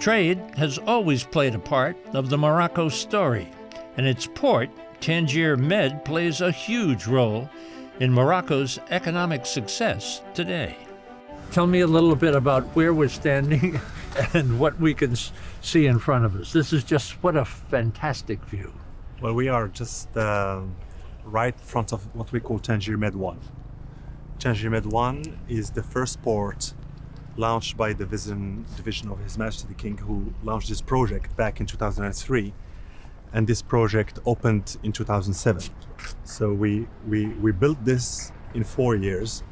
Trade has always played a part of the Morocco story, and its port, Tanger Med, plays a huge role in Morocco's economic success today. Tell me a little bit about where we're standing and what we can see in front of us. This is just what a fantastic view. Well, we are just right in front of what we call Tanger Med 1. Tanger Med 1 is the first port launched by the division of His Majesty the King, who launched this project back in 2003, and this project opened in 2007. So we built this in 4 years,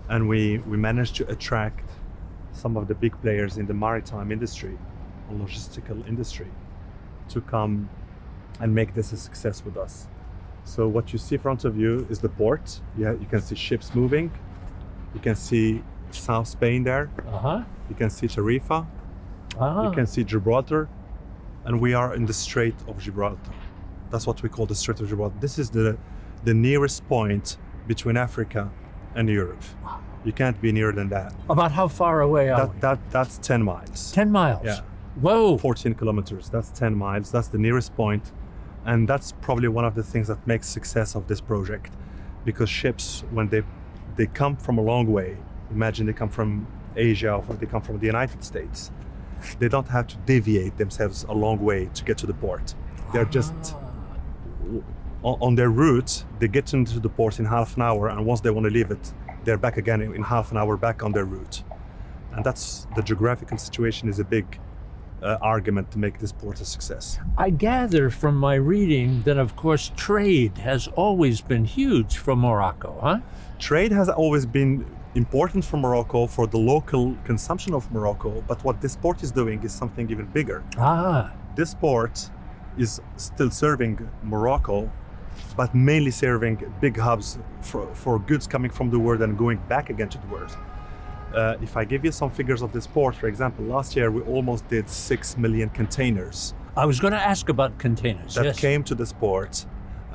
and we managed to attract some of the big players in the maritime industry, or logistical industry, to come and make this a success with us. So what you see in front of you is the port. You can see ships moving. You can see South Spain there. You can see Tarifa. You can see Gibraltar. And we are in the Strait of Gibraltar. That's what we call the Strait of Gibraltar. This is the nearest point between Africa and Europe. You can't be nearer than that. About how far away are we? That's 10 miles. 10 miles? Yeah. Whoa! 14 kilometers. That's 10 miles. That's the nearest point. And that's probably one of the things that makes success of this project. Because ships, when they come from a long way, imagine they come from Asia or they come from the United States, they don't have to deviate themselves a long way to get to the port. They're just on their route. They get into the port in half an hour, and once they want to leave it, they're back again in half an hour back on their route. And that's the geographical situation is a big argument to make this port a success. I gather from my reading that, of course, trade has always been huge for Morocco, huh? Trade has always been important for Morocco, for the local consumption of Morocco, but what this port is doing is something even bigger. This port is still serving Morocco, but mainly serving big hubs for goods coming from the world and going back again to the world. If I give you some figures of this port, for example, last year we almost did 6 million containers. I was going to ask about containers. That came to this port.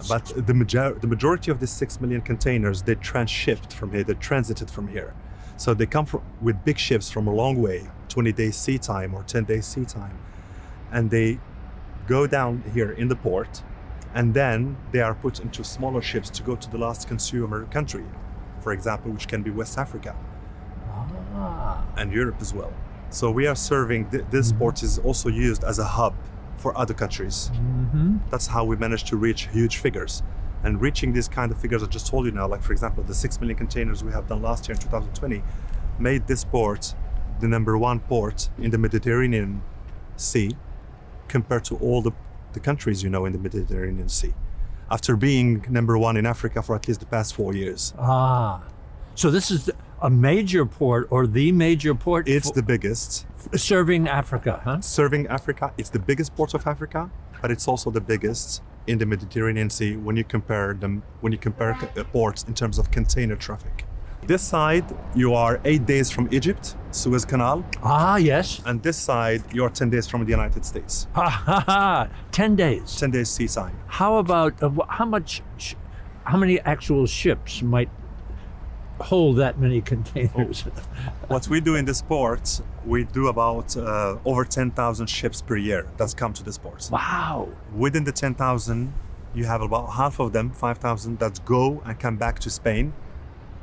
But the majority of the 6 million containers, they transshipped from here, they transited from here. So they come with big ships from a long way, 20 days sea time or 10 days sea time. And they go down here in the port, and then they are put into smaller ships to go to the last consumer country, for example, which can be West Africa and Europe as well. So we are serving, this port is also used as a hub for other countries. That's how we managed to reach huge figures. And reaching these kind of figures I just told you now, like for example, the 6 million containers we have done last year in 2020, made this port the #1 port in the Mediterranean Sea compared to all the countries in the Mediterranean Sea, after being #1 in Africa for at least the past 4 years. So this is a major port, or the major port? It's the biggest. Serving Africa, huh? Serving Africa. It's the biggest port of Africa, but it's also the biggest in the Mediterranean Sea when you compare ports in terms of container traffic. This side, you are 8 days from Egypt, Suez Canal. Yes. And this side, you are 10 days from the United States. 10 days. 10 days sea time. How about, how many actual ships might hold that many containers? What we do in this port, we do about over 10,000 ships per year that come to this port. Wow. Within the 10,000, you have about half of them, 5,000, that go and come back to Spain,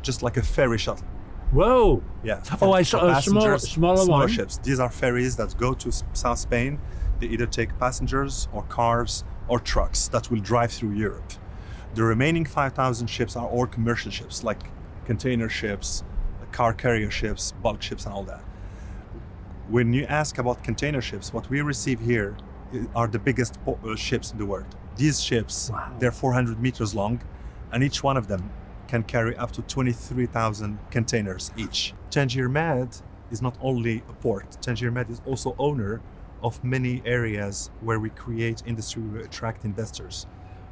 just like a ferry shuttle. Whoa. Yeah. I saw a smaller ships. These are ferries that go to South Spain. They either take passengers or cars or trucks that will drive through Europe. The remaining 5,000 ships are all commercial ships, like container ships, car carrier ships, bulk ships, and all that. When you ask about container ships, what we receive here are the biggest ships in the world. These ships, they're 400 meters long, and each one of them can carry up to 23,000 containers each. Tanger Med is not only a port. Tanger Med is also owner of many areas where we create industry, we attract investors.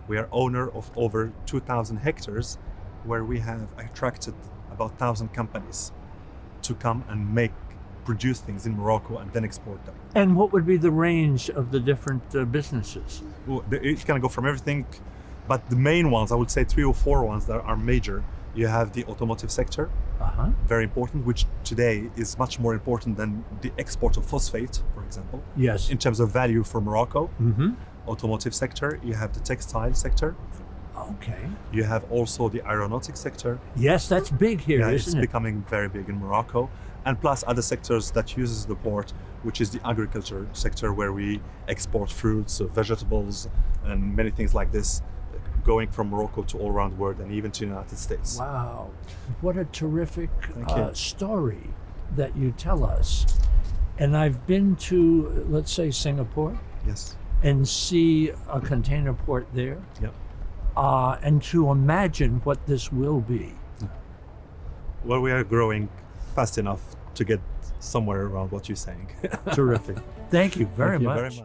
We are owner of over 2,000 hectares where we have attracted about 1,000 companies to come and produce things in Morocco and then export them. And what would be the range of the different businesses? Well, it can go from everything But the main ones, I would say 3 or 4 ones that are major. You have the automotive sector, very important, which today is much more important than the export of phosphate, for example, Yes. in terms of value for Morocco. Mm-hmm. Automotive sector, you have the textile sector, Okay. you have also the aeronautic sector. Yes, that's big here, Yeah, it's isn't it? becoming very big in Morocco. And plus other sectors that uses the port, which is the agriculture sector, where we export fruits, vegetables, and many things like this, going from Morocco to all around the world and even to the United States. Wow. What a terrific Thank you. story that you tell us. And I've been to, let's say, Singapore Yes. and see a container port there. Yep. And to imagine what this will be. Well, we are growing fast enough to get somewhere around what you're saying. Terrific. Thank you very Thank you much. very much.